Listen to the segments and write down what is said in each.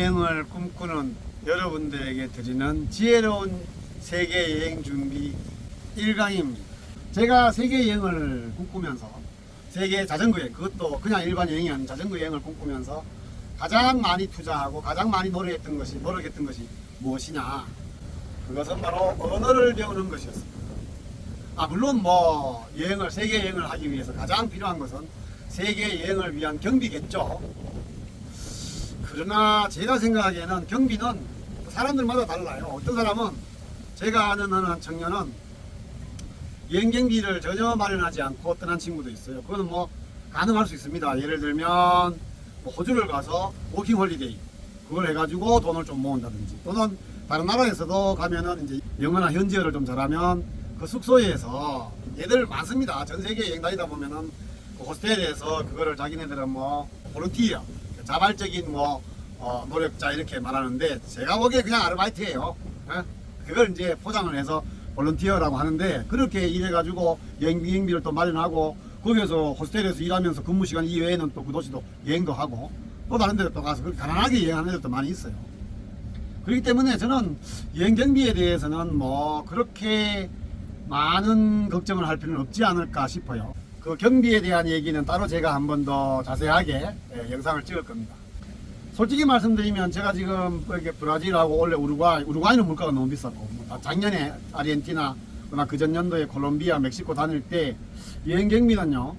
여행을 꿈꾸는 여러분들에게 드리는 지혜로운 세계 여행 준비 1강입니다. 제가 세계 여행을 꿈꾸면서 세계 자전거 여행, 그것도 그냥 일반 여행이 아닌 자전거 여행을 꿈꾸면서 가장 많이 투자하고 가장 많이 노력했던 것이 무엇이냐? 그것은 바로 언어를 배우는 것이었습니다. 물론 여행을 세계 여행을 하기 위해서 가장 필요한 것은 세계 여행을 위한 경비겠죠. 그러나 제가 생각하기에는 경비는 사람들마다 달라요. 어떤 사람은, 제가 아는 어느 청년은 여행 경비를 전혀 마련하지 않고 떠난 친구도 있어요. 그거는 가능할 수 있습니다. 예를 들면 호주를 가서 워킹 홀리데이 그걸 해가지고 돈을 좀 모은다든지, 또는 다른 나라에서도 가면은 이제 영어나 현지어를 좀 잘하면 그 숙소에서 얘들 많습니다. 전 세계 여행 다니다 보면은 그 호스텔에서 그거를 자기네들은 볼런티어, 자발적인 노력자 이렇게 말하는데, 제가 보기에 그냥 아르바이트예요. 그걸 이제 포장을 해서 볼런티어라고 하는데, 그렇게 일해가지고 여행비를 또 마련하고 거기에서 호스텔에서 일하면서 근무 시간 이외에는 또 그 도시도 여행도 하고 또 다른 데도 또 가서 그렇게 가난하게 여행하는 애들도 많이 있어요. 그렇기 때문에 저는 여행 경비에 대해서는 그렇게 많은 걱정을 할 필요는 없지 않을까 싶어요. 그 경비에 대한 얘기는 따로 제가 한 번 더 자세하게 영상을 찍을 겁니다. 솔직히 말씀드리면 제가 지금 이렇게 브라질하고 원래 우루과이는 물가가 너무 비쌌고, 작년에 아르헨티나, 그러나 그 전년도에 콜롬비아, 멕시코 다닐 때 여행 경비는요,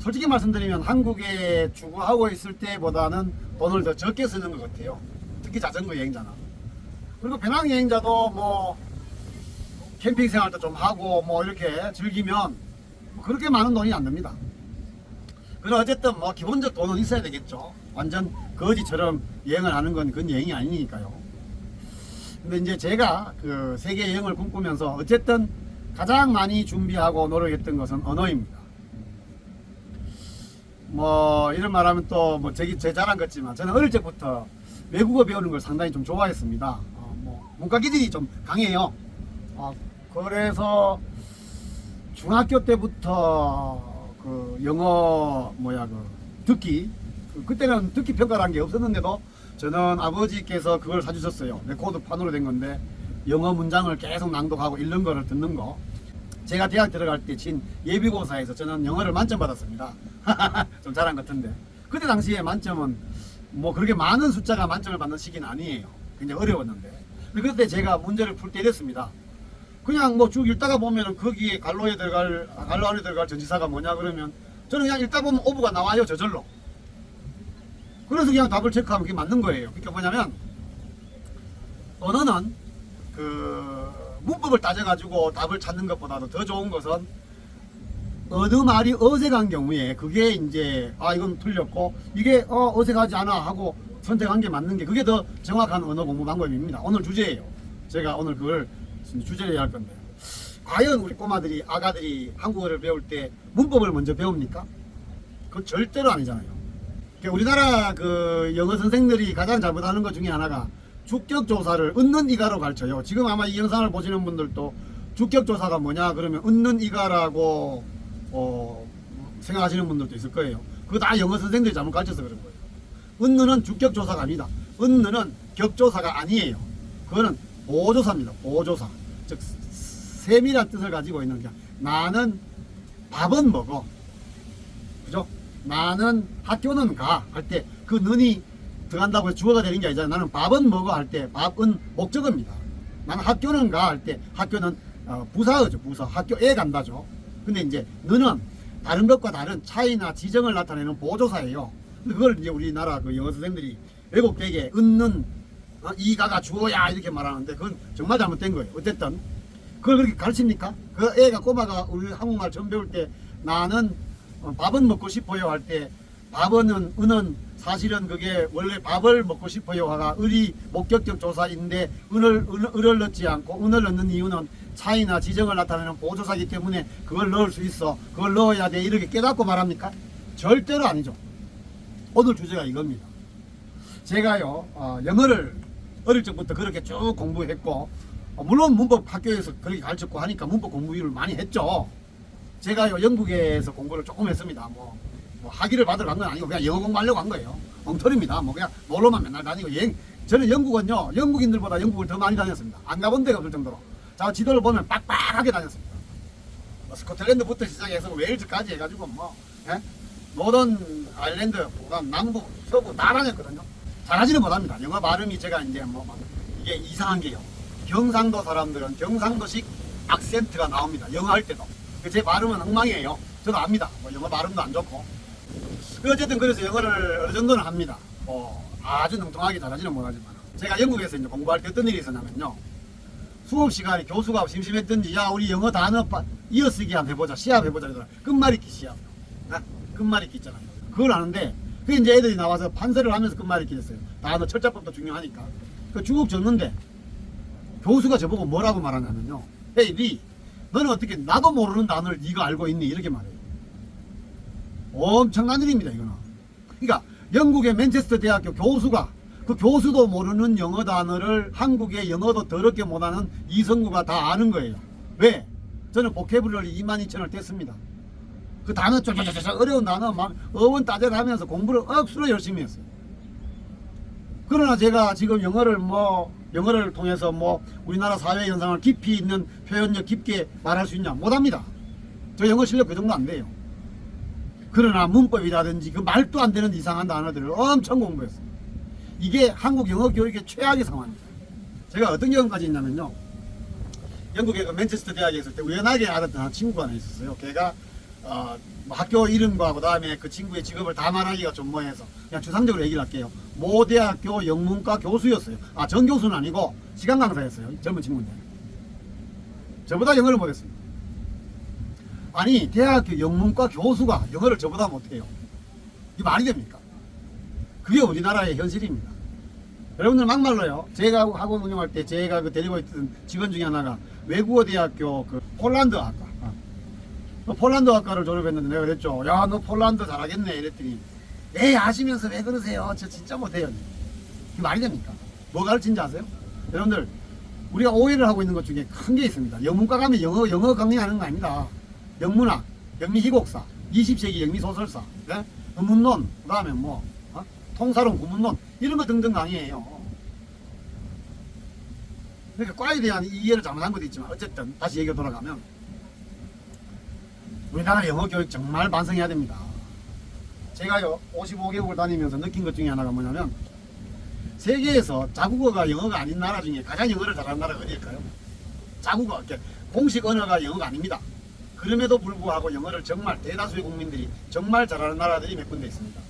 솔직히 말씀드리면 한국에 주거하고 있을 때보다는 돈을 더 적게 쓰는 것 같아요. 특히 자전거 여행자는. 그리고 배낭 여행자도 캠핑 생활도 좀 하고 이렇게 즐기면 그렇게 많은 돈이 안 듭니다. 그러나 어쨌든 기본적 돈은 있어야 되겠죠. 완전 거지처럼 여행을 하는 건 그건 여행이 아니니까요. 근데 이제 제가 그 세계 여행을 꿈꾸면서 어쨌든 가장 많이 준비하고 노력했던 것은 언어입니다. 이런 말하면 또 제 자랑 같지만 저는 어릴 적부터 외국어 배우는 걸 상당히 좀 좋아했습니다. 문과 기질이 좀 강해요. 그래서 중학교 때부터 그 영어 듣기, 그때는 듣기 평가라는 게 없었는데도 저는 아버지께서 그걸 사주셨어요. 레코드판으로 된 건데 영어 문장을 계속 낭독하고 읽는 거를 듣는 거. 제가 대학 들어갈 때 친 예비고사에서 저는 영어를 만점 받았습니다. 좀 자랑 같은데, 그때 당시에 만점은 그렇게 많은 숫자가 만점을 받는 시기는 아니에요. 굉장히 어려웠는데, 그때 제가 문제를 풀 때 이랬습니다. 그냥 쭉 읽다가 보면은 거기에 갈로 안에 들어갈 전치사가 뭐냐 그러면 저는 그냥 읽다 보면 오브가 나와요, 저절로. 그래서 그냥 답을 체크하면 그게 맞는 거예요. 그러니까 뭐냐면, 언어는 그 문법을 따져가지고 답을 찾는 것보다도 더 좋은 것은 어느 말이 어색한 경우에 그게 이제 이건 틀렸고 이게 어색하지 않아 하고 선택한 게 맞는 게, 그게 더 정확한 언어 공부 방법입니다. 오늘 주제예요. 제가 오늘 그걸 주제로 할 건데, 과연 우리 꼬마들이, 아가들이 한국어를 배울 때 문법을 먼저 배웁니까? 그건 절대로 아니잖아요. 우리나라 그 영어 선생들이 가장 잘못하는 것 중에 하나가 주격조사를 웃는 이가로 가르쳐요. 지금 아마 이 영상을 보시는 분들도 주격조사가 뭐냐 그러면 웃는 이가라고 생각하시는 분들도 있을 거예요. 그거 다 영어 선생들이 잘못 가르쳐서 그런 거예요. 웃는은 주격조사가 아니다. 웃는은 격조사가 아니에요. 그거는 보조사입니다. 보조사. 즉 셈이란 뜻을 가지고 있는 게, 나는 밥은 먹어, 그죠? 나는 학교는 가 할 때 그 는이 들어간다고 해서 주어가 되는 게 아니잖아요. 나는 밥은 먹어 할 때 밥은 목적어입니다. 나는 학교는 가 할 때 학교는 부사어죠. 부사. 학교에 간다죠. 근데 이제 너는 다른 것과 다른 차이나 지정을 나타내는 보조사예요. 근데 그걸 이제 우리나라 그 영어 선생들이 왜곡되게 웃는 이가가 주어야 이렇게 말하는데, 그건 정말 잘못된 거예요. 어쨌든 그걸 그렇게 가르칩니까? 그 애가, 꼬마가 우리 한국말 처음 배울 때 나는 밥은 먹고 싶어요 할 때 밥은 은은 사실은 그게 원래 밥을 먹고 싶어요 하가 을이 목격격 조사인데 을을 넣지 않고 은을 넣는 이유는 차이나 지정을 나타내는 보조사이기 때문에 그걸 넣을 수 있어, 그걸 넣어야 돼, 이렇게 깨닫고 말합니까? 절대로 아니죠. 오늘 주제가 이겁니다. 제가요 영어를 어릴 적부터 그렇게 쭉 공부했고, 물론 문법 학교에서 그렇게 가르쳤고 하니까 문법 공부를 많이 했죠. 제가요 영국에서 공부를 조금 했습니다. 뭐 학위를 받으러 간 건 아니고 그냥 영어 공부하려고 한 거예요. 엉터리입니다. 뭐 그냥 놀러만 맨날 다니고 저는 영국은요 영국인들보다 영국을 더 많이 다녔습니다. 안 가본 데가 없을 정도로. 자 지도를 보면 빡빡하게 다녔습니다. 뭐 스코틀랜드부터 시작해서 웨일즈까지 해가지고 뭐 예? 노던 아일랜드, 남부, 서부 다 다녔거든요. 잘하지는 못합니다. 영어 발음이 제가 이제 뭐 이게 이상한 게요. 경상도 사람들은 경상도식 악센트가 나옵니다. 영어 할 때도. 제 발음은 엉망이에요. 저도 압니다. 뭐 영어 발음도 안 좋고. 어쨌든 그래서 영어를 어느 정도는 합니다. 아주 능통하게 잘하지는 못하지만. 제가 영국에서 이제 공부할 때 어떤 일이 있었냐면요. 수업 시간에 교수가 심심했던지, 야, 우리 영어 단어 이어쓰기 한번 해보자. 시합 해보자. 그러더라. 끝말잇기 시합. 끝말잇기 있잖아요. 그걸 하는데, 그게 이제 애들이 나와서 판서를 하면서 끝말잇기 했어요. 단어 철자법도 중요하니까. 그 중국 적는데, 교수가 저보고 뭐라고 말하냐면요. 헤이, 리, 너는 어떻게 나도 모르는 단어를 네가 알고 있니? 이렇게 말해요. 엄청난 일입니다, 이거는. 그러니까 영국의 맨체스터 대학교 교수가 그 교수도 모르는 영어 단어를 한국의 영어도 더럽게 못하는 이성구가 다 아는 거예요. 왜? 저는 보케블러리 22,000을 뗐습니다. 그 단어 쫙쫙쫙 어려운 단어 막 어원 따져가면서 공부를 억수로 열심히 했어요. 그러나 제가 지금 영어를 통해서 우리나라 사회 현상을 깊이 있는 표현력 깊게 말할 수 있냐? 못합니다. 저 영어 실력 그 정도 안 돼요. 그러나 문법이라든지 그 말도 안 되는 이상한 단어들을 엄청 공부했어요. 이게 한국 영어 교육의 최악의 상황입니다. 제가 어떤 경험까지 있냐면요. 영국의 그 맨체스터 대학에 있을 때 우연하게 알았던 한 친구가 하나 있었어요. 걔가 학교 이름과 그 다음에 그 친구의 직업을 다 말하기가 좀 뭐해서 그냥 추상적으로 얘기를 할게요. 모 대학교 영문과 교수였어요. 전 교수는 아니고 시간 강사였어요. 젊은 친구인데. 저보다 영어를 못했습니다. 아니 대학교 영문과 교수가 영어를 저보다 못해요. 이게 말이 됩니까? 그게 우리나라의 현실입니다. 여러분들 막말로요. 제가 학원 운영할 때 제가 데리고 있던 직원 중에 하나가 외국어 대학교 그 폴란드 학과 폴란드 학과를 졸업했는데 내가 그랬죠. 야, 너 폴란드 잘하겠네 이랬더니 에이 아시면서 왜 그러세요? 저 진짜 못해요. 이게 말이 됩니까? 뭐 가르친지 아세요? 여러분들 우리가 오해를 하고 있는 것 중에 큰 게 있습니다. 영문과 가면 영어 강의하는 거 아닙니다. 영문학, 영미희곡사, 20세기 영미소설사, 네? 문론, 그 다음에 통사론, 구문론 이런 거 등등 강의해요. 그러니까 과에 대한 이해를 잘못한 것도 있지만 어쨌든 다시 얘기가 돌아가면 우리나라 영어 교육 정말 반성해야 됩니다. 제가요 55개국을 다니면서 느낀 것 중에 하나가 뭐냐면 세계에서 자국어가 영어가 아닌 나라 중에 가장 영어를 잘하는 나라가 어디일까요? 자국어, 공식 언어가 영어가 아닙니다. 그럼에도 불구하고 영어를 정말 대다수의 국민들이 정말 잘하는 나라들이 몇 군데 있습니다.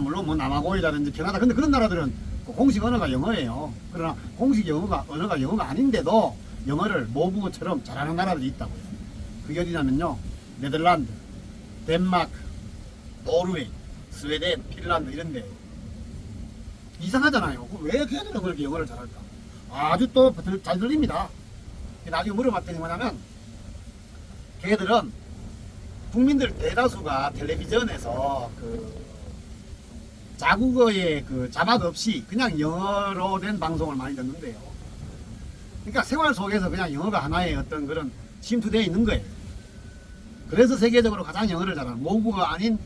물론 남아공이라든지 캐나다, 근데 그런 나라들은 공식 언어가 영어예요. 그러나 공식 언어가 영어가 아닌데도 영어를 모국어처럼 잘하는 나라들이 있다고요. 그게 어디냐면요, 네덜란드, 덴마크, 노르웨이, 스웨덴, 핀란드 이런데. 이상하잖아요. 왜 걔들은 그렇게 영어를 잘할까? 아주 또 잘 들립니다. 나중에 물어봤더니 뭐냐면 걔들은 국민들 대다수가 텔레비전에서 자국어의 자막 없이 그냥 영어로 된 방송을 많이 듣는데요. 그러니까 생활 속에서 그냥 영어가 하나의 어떤 그런 침투되어 있는 거예요. 그래서 세계적으로 가장 영어를 잘하는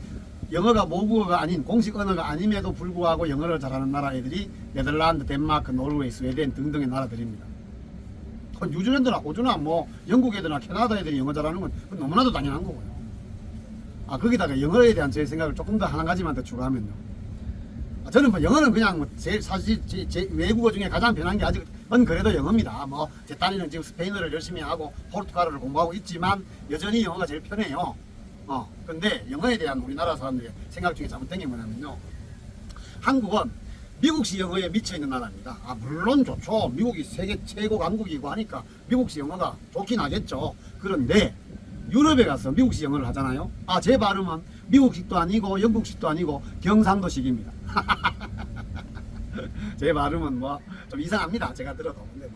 영어가 모국어가 아닌 공식 언어가 아님에도 불구하고 영어를 잘하는 나라 애들이 네덜란드, 덴마크, 노르웨이, 스웨덴 등등의 나라들입니다. 뉴질랜드나 호주나 영국 애들이나 캐나다 애들이 영어 잘하는 건 너무나도 당연한 거고요. 거기다가 영어에 대한 제 생각을 조금 더 한 가지만 더 추가하면요. 저는 영어는 그냥 사실 제 외국어 중에 가장 편한 게 아직은 그래도 영어입니다. 제 딸이는 지금 스페인어를 열심히 하고 포르투갈어를 공부하고 있지만 여전히 영어가 제일 편해요. 근데 영어에 대한 우리나라 사람들의 생각 중에 잘못된 게 뭐냐면요. 한국은 미국식 영어에 미쳐있는 나라입니다. 물론 좋죠. 미국이 세계 최고 강국이고 하니까 미국식 영어가 좋긴 하겠죠. 그런데 유럽에 가서 미국식 영어를 하잖아요. 제 발음은 미국식도 아니고 영국식도 아니고 경상도식입니다. 제 발음은 좀 이상합니다. 제가 들어도. 근데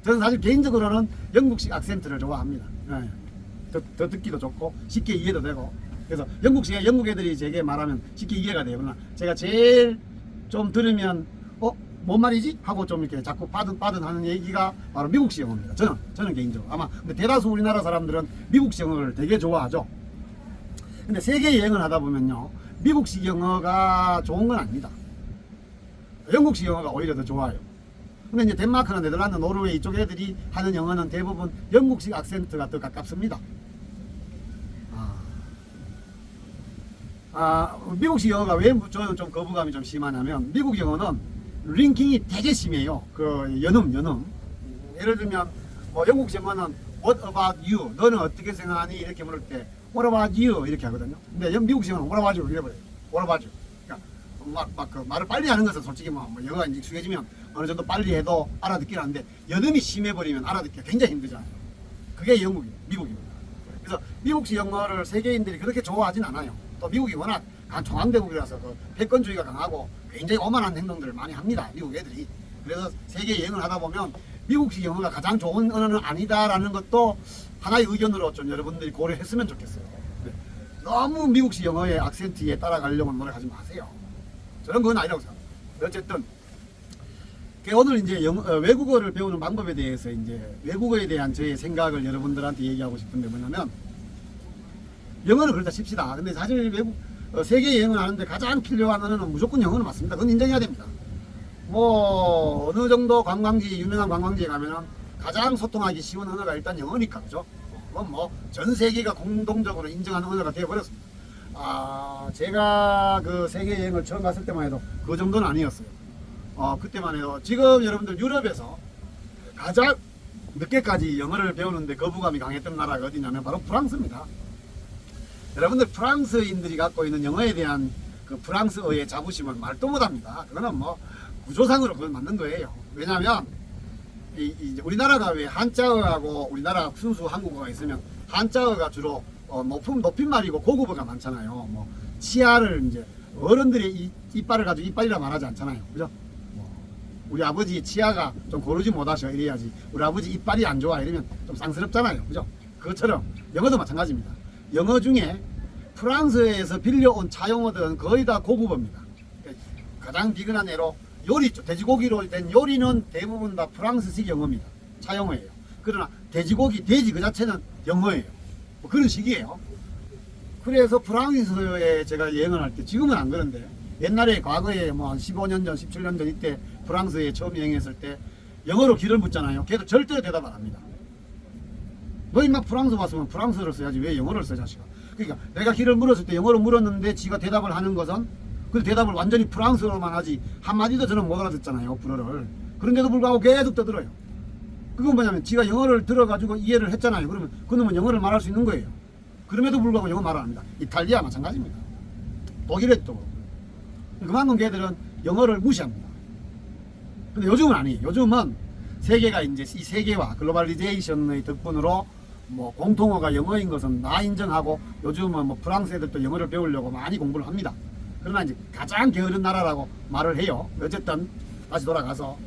저는 사실 개인적으로는 영국식 악센트를 좋아합니다. 더 듣기도 좋고 쉽게 이해도 되고. 그래서 영국 애들이 제게 말하면 쉽게 이해가 돼요. 그러나 제가 제일 좀 들으면 뭔 말이지? 하고 좀 이렇게 자꾸 빠든 하는 얘기가 바로 미국식 영어입니다. 저는 개인적으로. 근데 대다수 우리나라 사람들은 미국식 영어를 되게 좋아하죠. 근데 세계 여행을 하다 보면요, 미국식 영어가 좋은 건 아닙니다. 영국식 영어가 오히려 더 좋아요. 근데 이제 덴마크나 네덜란드, 노르웨이 이쪽 애들이 하는 영어는 대부분 영국식 악센트가 더 가깝습니다. 미국식 영어가 왜 저는 좀 거부감이 좀 심하냐면, 미국 영어는 링킹이 되게 심해요. 그 연음. 예를 들면 뭐 영국 영어는 What about you? 너는 어떻게 생각하니? 이렇게 물을 때 What about you? 이렇게 하거든요. 근데 미국식 영어는 What about you? 이래 버려요. What about you? 그러니까 그 말을 빨리 하는 것은 솔직히 뭐 영어가 이제 익숙해지면 어느 정도 빨리 해도 알아듣긴 하는데, 연음이 심해버리면 알아듣기가 굉장히 힘들잖아요. 그게 미국입니다. 그래서 미국식 영어를 세계인들이 그렇게 좋아하진 않아요. 또 미국이 워낙 종합대국이라서 그 패권주의가 강하고 굉장히 오만한 행동들을 많이 합니다, 미국 애들이. 그래서 세계 여행을 하다 보면 미국식 영어가 가장 좋은 언어는 아니다라는 것도 하나의 의견으로 좀 여러분들이 고려했으면 좋겠어요. 너무 미국식 영어의 악센트에 따라가려고 노력하지 마세요. 저는 그건 아니라고 생각합니다. 어쨌든 오늘 이제 외국어를 배우는 방법에 대해서 이제 외국어에 대한 저의 생각을 여러분들한테 얘기하고 싶은데, 뭐냐면 영어는 그렇다 칩시다. 근데 사실 세계 여행을 하는데 가장 필요한 언어는 무조건 영어는 맞습니다. 그건 인정해야 됩니다. 뭐 어느 정도 관광지, 유명한 관광지에 가면은 가장 소통하기 쉬운 언어가 일단 영어니까, 그죠? 그건 뭐 전 세계가 공동적으로 인정하는 언어가 되어버렸습니다. 제가 그 세계 여행을 처음 갔을 때만 해도 그 정도는 아니었어요. 그때만 해도. 지금 여러분들 유럽에서 가장 늦게까지 영어를 배우는데 거부감이 강했던 나라가 어디냐면 바로 프랑스입니다. 여러분들 프랑스인들이 갖고 있는 영어에 대한 그 프랑스어의 자부심을 말도 못합니다. 그거는 뭐 구조상으로 그건 맞는 거예요. 왜냐하면 우리나라가 왜 한자어하고 우리나라 순수 한국어가 있으면 한자어가 주로 높임말이고 고급어가 많잖아요. 뭐 치아를 이제 어른들이 이빨을 가지고 이빨이라 말하지 않잖아요, 그죠? 우리 아버지 치아가 좀 고르지 못하셔 이래야지, 우리 아버지 이빨이 안 좋아 이러면 좀 쌍스럽잖아요, 그죠? 그것처럼 영어도 마찬가지입니다. 영어 중에 프랑스에서 빌려온 차용어들은 거의 다 고급어입니다. 가장 비근한 예로 요리, 돼지고기로 된 요리는 대부분 다 프랑스식 영어입니다. 차용어예요. 그러나 돼지 그 자체는 영어예요. 뭐 그런 식이에요. 그래서 프랑스에 제가 여행을 할 때, 지금은 안 그런데 옛날에 과거에 뭐 한 15년 전, 17년 전 이때 프랑스에 처음 여행했을 때 영어로 길을 묻잖아요. 걔도 절대로 대답 안 합니다. 너 임마 프랑스 왔으면 프랑스어를 써야지 왜 영어를 써, 자식아. 그러니까 내가 길을 물었을 때 영어로 물었는데 지가 대답을 하는 것은 그 대답을 완전히 프랑스어로만 하지 한마디도 저는 못 알아듣잖아요, 불어를. 그런데도 불구하고 계속 떠들어요. 그건 뭐냐면 지가 영어를 들어가지고 이해를 했잖아요. 그러면 그놈은 영어를 말할 수 있는 거예요. 그럼에도 불구하고 영어 말 안 합니다. 이탈리아 마찬가지입니다. 독일에도 그렇고. 그만큼 걔들은 영어를 무시합니다. 근데 요즘은 아니에요. 요즘은 세계가 이제 이 세계화 글로벌리제이션의 덕분으로 뭐 공통어가 영어인 것은 다 인정하고, 요즘은 뭐 프랑스 애들도 영어를 배우려고 많이 공부를 합니다. 그러나 이제 가장 게으른 나라라고 말을 해요. 어쨌든 다시 돌아가서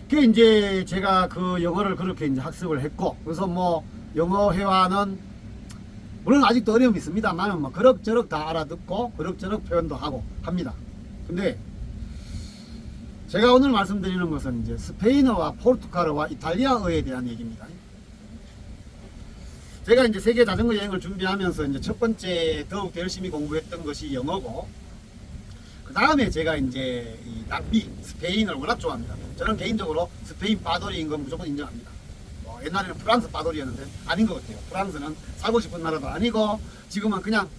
그 이제 제가 그 영어를 그렇게 이제 학습을 했고, 그래서 뭐 영어 회화는 물론 아직도 어려움이 있습니다만 뭐 그럭저럭 다 알아듣고 그럭저럭 표현도 하고 합니다. 근데 제가 오늘 말씀드리는 것은 이제 스페인어와 포르투갈어와 이탈리아어에 대한 얘기입니다. 제가 이제 세계 자전거 여행을 준비하면서 이제 첫 번째 더욱 열심히 공부했던 것이 영어고, 그 다음에 제가 이제 이 남미 스페인을 워낙 좋아합니다. 저는 개인적으로 스페인 빠돌이인 건 무조건 인정합니다. 옛날에는 프랑스 빠돌이였는데 아닌 것 같아요. 프랑스는 살고 싶은 나라도 아니고 지금은 그냥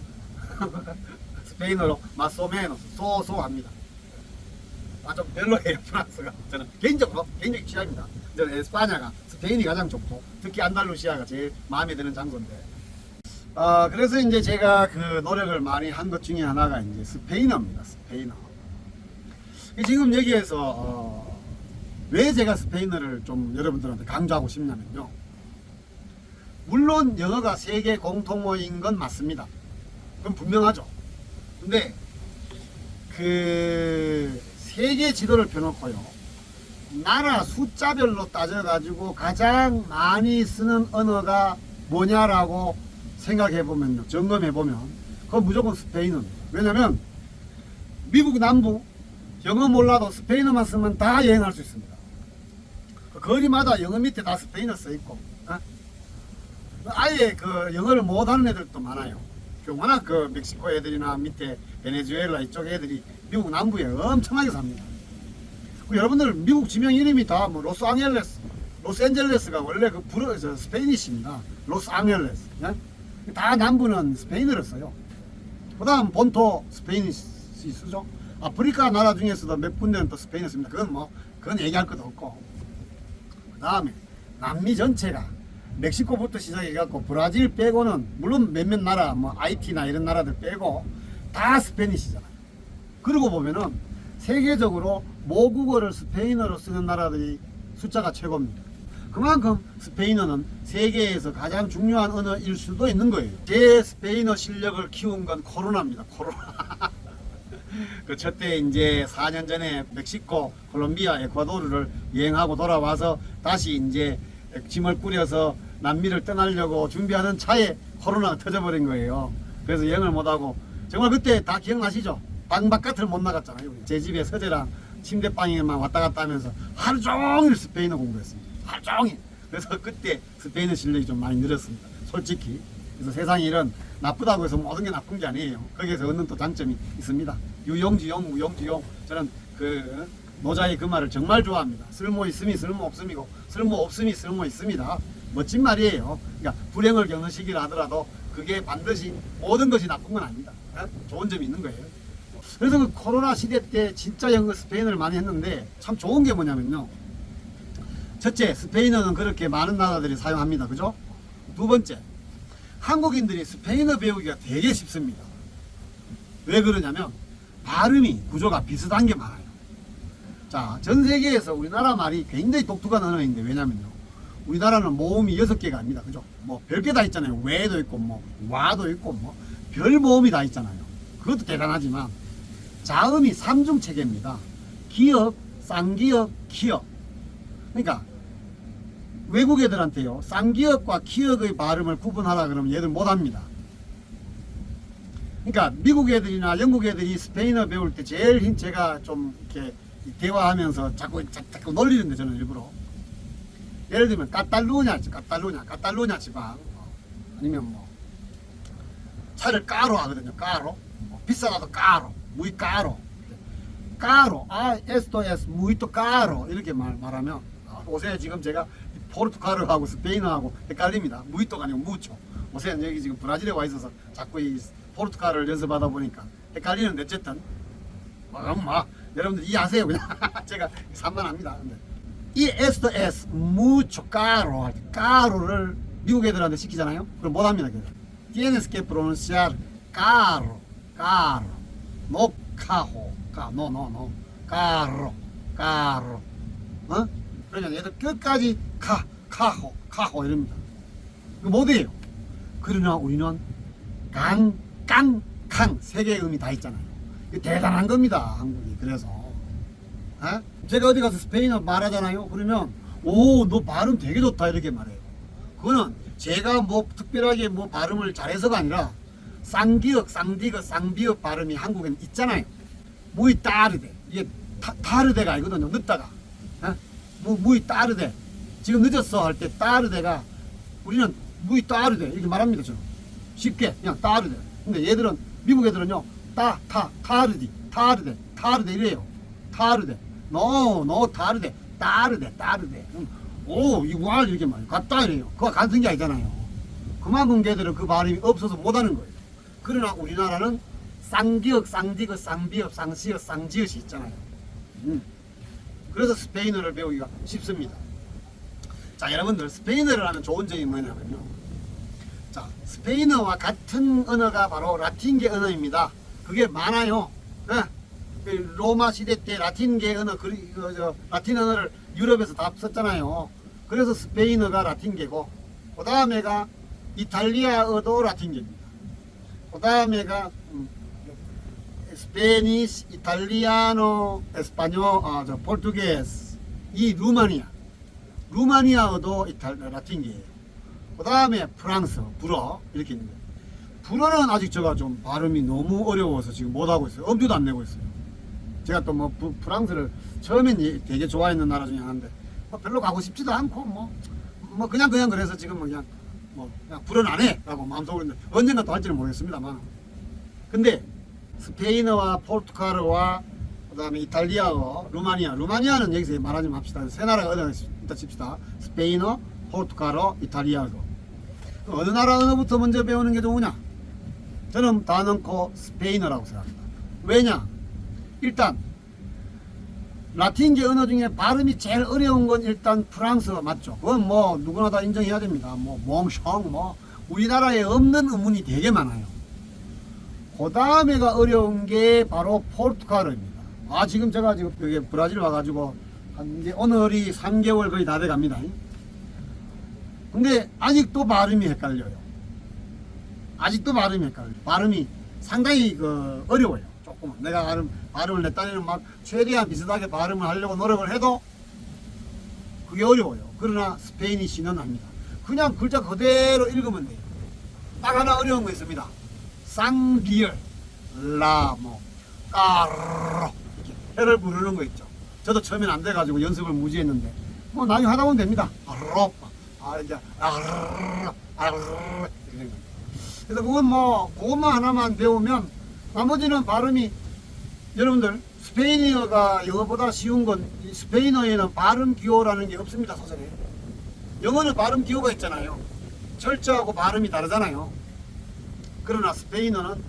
스페인어로 마소메노 소소합니다. 좀 별로예요, 프랑스가. 저는 개인적으로 취향입니다. 저는 에스파냐가, 스페인이 가장 좋고 특히 안달루시아가 제일 마음에 드는 장소인데, 그래서 이제 제가 그 노력을 많이 한 것 중에 하나가 이제 스페인어입니다. 스페인어. 지금 여기에서 왜 제가 스페인어를 좀 여러분들한테 강조하고 싶냐면요, 물론 영어가 세계 공통어인 건 맞습니다. 그건 분명하죠. 근데 그 세계 지도를 펴놓고요, 나라 숫자별로 따져가지고 가장 많이 쓰는 언어가 뭐냐라고 생각해보면요, 점검해보면 그건 무조건 스페인어입니다. 왜냐면 미국 남부 영어 몰라도 스페인어만 쓰면 다 여행할 수 있습니다. 거리마다 영어 밑에 다 스페인어 써있고, 아예 그 영어를 못하는 애들도 많아요. 워낙 그 멕시코 애들이나 밑에 베네수엘라 이쪽 애들이 미국 남부에 엄청나게 삽니다. 여러분들 미국 지명 이름이 다 뭐 로스앤젤레스가 원래 그 스페인이십니다. 로스앤젤레스. 예? 다 남부는 스페인어를 써요. 그 다음 본토 스페인이 쓰죠. 아프리카 나라 중에서도 몇 군데는 또 스페인어 씁니다. 그건 얘기할 것도 없고. 그 다음에 남미 전체가 멕시코부터 시작해갖고 브라질 빼고는 물론 몇몇 나라 뭐 IT나 이런 나라들 빼고 다 스페니시잖아요. 그러고 보면은 세계적으로 모국어를 스페인어로 쓰는 나라들이 숫자가 최고입니다. 그만큼 스페인어는 세계에서 가장 중요한 언어일 수도 있는 거예요. 제 스페인어 실력을 키운 건 코로나입니다. 코로나. 그 저때 이제 4년 전에 멕시코, 콜롬비아, 에콰도르를 여행하고 돌아와서 다시 이제 짐을 꾸려서 남미를 떠나려고 준비하는 차에 코로나가 터져버린 거예요. 그래서 여행을 못하고 정말 그때 다 기억나시죠? 방 바깥을 못 나갔잖아요. 제 집에 서재랑 침대방에만 왔다 갔다 하면서 하루 종일 스페인어 공부했습니다. 하루 종일. 그래서 그때 스페인어 실력이 좀 많이 늘었습니다. 솔직히. 그래서 세상 일은 나쁘다고 해서 모든 게 나쁜 게 아니에요. 거기에서 얻는 또 장점이 있습니다. 유용지용, 무용지용. 저는 그 노자의 그 말을 정말 좋아합니다. 쓸모 있음이 쓸모 없음이고 쓸모 없음이 쓸모 있습니다. 멋진 말이에요. 그러니까 불행을 겪는 시기를 하더라도 그게 반드시 모든 것이 나쁜 건 아닙니다. 좋은 점이 있는 거예요. 그래서 그 코로나 시대 때 진짜 영어 스페인어를 많이 했는데 참 좋은 게 뭐냐면요. 첫째, 스페인어는 그렇게 많은 나라들이 사용합니다. 그죠? 두 번째, 한국인들이 스페인어 배우기가 되게 쉽습니다. 왜 그러냐면 발음이 구조가 비슷한 게 많아요. 자, 전 세계에서 우리나라 말이 굉장히 독특한 언어인데 왜냐면요. 우리나라는 모음이 6개가 아닙니다. 그죠? 뭐 별게 다 있잖아요. 왜도 있고 뭐 와도 있고 뭐 별 모음이 다 있잖아요. 그것도 대단하지만 자음이 3중 체계입니다. 기역, 쌍기역, 기역. 그러니까 외국 애들한테요. 쌍기역과 기역의 발음을 구분하라 그러면 얘들 못합니다. 그러니까 미국 애들이나 영국 애들이 스페인어 배울 때 제일 제가 좀 이렇게 대화하면서 자꾸 놀리는데 저는 일부러. 예를 들면 까탈루냐 지방 아니면 뭐 차를 까로 하거든요. 까로. 비싸다도 까로. muy caro. caro. esto es muy caro. 이렇게 말하면 오세요. 지금 제가 포르투갈어하고 스페인어하고 헷갈립니다. muito가 아니고 mucho. 오세요. 여기 지금 브라질에 와 있어서 자꾸 이 포르투갈어를 연습하다 보니까 헷갈리는데 어쨌든 여러분들 이해하세요. 그냥 제가 산만합니다. 근데 이 esto es mucho caro 할 때 caro를 미국 애들한테 시키잖아요. 그럼 못합니다. tienes que pronunciar caro. no cajo, no, carro. 그러면 얘들 끝까지 cajo 이럽니다. 이거 못해요. 그러나 우리는 강, 세 개의 음이 다 있잖아요. 이거 대단한 겁니다, 한국이. 그래서 제가 어디 가서 스페인어 말하잖아요. 그러면 너 발음 되게 좋다 이렇게 말해요. 그거는 제가 뭐 특별하게 뭐 발음을 잘해서가 아니라 쌍기역, 쌍디귿, 쌍비읍 발음이 한국엔 있잖아요. 무이 따르데. 이게 타르데가 아니거든요. 늦다가. 무이 따르데. 지금 늦었어 할 때 따르데가 우리는 무이 따르데 이렇게 말합니다. 저는. 쉽게 그냥 따르데. 근데 얘들은 미국 애들은요. 타르데 이래요. 타르데. no 타르데. 따르데. 이거 이렇게 말해요. 같다 이래요. 그거 같은 게 아니잖아요. 그만큼 걔들은 그 발음이 없어서 못하는 거예요. 그러나 우리나라는 쌍기역, 쌍디귿, 쌍비읍, 쌍시역, 쌍지읒이 있잖아요. 그래서 스페인어를 배우기가 쉽습니다. 자, 여러분들 스페인어를 하면 좋은 점이 뭐냐면요. 자, 스페인어와 같은 언어가 바로 라틴계 언어입니다. 그게 많아요. 로마 시대 때 라틴계 언어, 라틴 언어를 유럽에서 다 썼잖아요. 그래서 스페인어가 라틴계고, 그 다음에가 이탈리아어도 라틴계입니다. 그 다음에가 스페니시, 이탈리아노, 에스파뇰, 포르투게스, 이 루마니아어도 라틴계예요. 그 다음에 프랑스, 불어 이렇게 있는데 불어는 아직 제가 좀 발음이 너무 어려워서 지금 못하고 있어요. 엄두도 안 내고 있어요. 제가 또 뭐 프랑스를 처음엔 되게 좋아했는 나라 중에 하나인데 별로 가고 싶지도 않고 뭐 그냥 그래서 지금 그냥 뭐 그냥 불은 안 해라고 마음속으로 있는데 언젠가 또 할지는 모르겠습니다만. 근데 스페인어와 포르투갈어와 그다음에 이탈리아어, 루마니아는 여기서 말하지 맙시다. 세 나라가 있다 칩시다. 스페인어, 포르투갈어, 이탈리아어. 어느 나라 언어부터 먼저 배우는 게 좋으냐? 저는 다 넣고 스페인어라고 생각합니다. 왜냐? 일단 라틴계 언어 중에 발음이 제일 어려운 건 일단 프랑스어 맞죠? 그건 뭐 누구나 다 인정해야 됩니다. 뭐 몽숑 뭐 우리나라에 없는 음문이 되게 많아요. 그 다음에가 어려운 게 바로 포르투갈어입니다. 지금 제가 지금 여기 브라질 와가지고 이제 오늘이 3개월 거의 다 돼갑니다. 근데 아직도 발음이 헷갈려요. 발음이 상당히 어려워요. 조금은 내가 발음을 내 딴에는 막 최대한 비슷하게 발음을 하려고 노력을 해도 그게 어려워요. 그러나 스페인어는 합니다. 그냥 글자 그대로 읽으면 돼요. 딱 하나 어려운 거 있습니다. 쌍비열, 까르르 이렇게 해를 부르는 거 있죠. 저도 처음엔 안 돼가지고 연습을 무지 했는데 뭐 나중에 하다 보면 됩니다. 이제 그래서 그건 뭐 그것만 하나만 배우면 나머지는 발음이 여러분들 스페인어가 영어보다 쉬운 건 스페인어에는 발음 기호라는 게 없습니다. 사전에 영어는 발음 기호가 있잖아요. 철자하고 발음이 다르잖아요. 그러나 스페인어는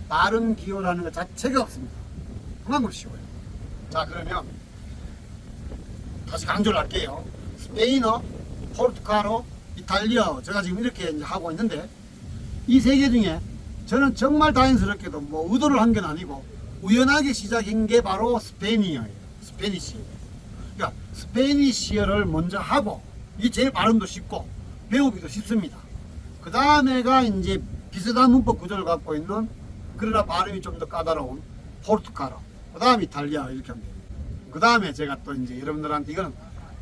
발음 기호라는 것 자체가 없습니다. 그만큼 쉬워요. 자, 그러면 다시 강조를 할게요. 스페인어, 포르투갈어, 이탈리아어 제가 지금 이렇게 이제 하고 있는데 이 세 개 중에 저는 정말 다행스럽게도 뭐 의도를 한 건 아니고 우연하게 시작한 게 바로 스페인어예요. 스페니쉬. 그러니까 스페니쉬어를 먼저 하고 이게 제일 발음도 쉽고 배우기도 쉽습니다. 그 다음에가 이제 비슷한 문법 구조를 갖고 있는 그러나 발음이 좀 더 까다로운 포르투갈어, 그 다음 이탈리아어 이렇게 하면 됩니다. 그 다음에 제가 또 이제 여러분들한테 이거는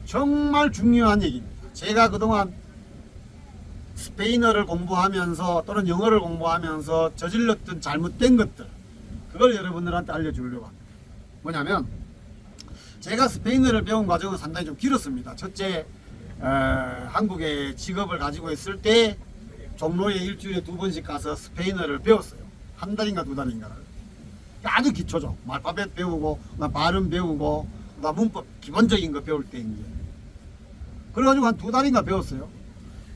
정말 중요한 얘기입니다. 제가 그동안 스페인어를 공부하면서 또는 영어를 공부하면서 저질렀던 잘못된 것들 그걸 여러분들한테 알려주려고 합니다. 뭐냐면 제가 스페인어를 배운 과정은 상당히 좀 길었습니다. 첫째 한국에 직업을 가지고 있을 때 종로에 일주일에 2번씩 가서 스페인어를 배웠어요. 한 달인가 2달인가를. 아주 기초죠. 알파벳 배우고 발음 배우고 문법 기본적인 거 배울 때 이제 그래가지고 한 2달인가 배웠어요.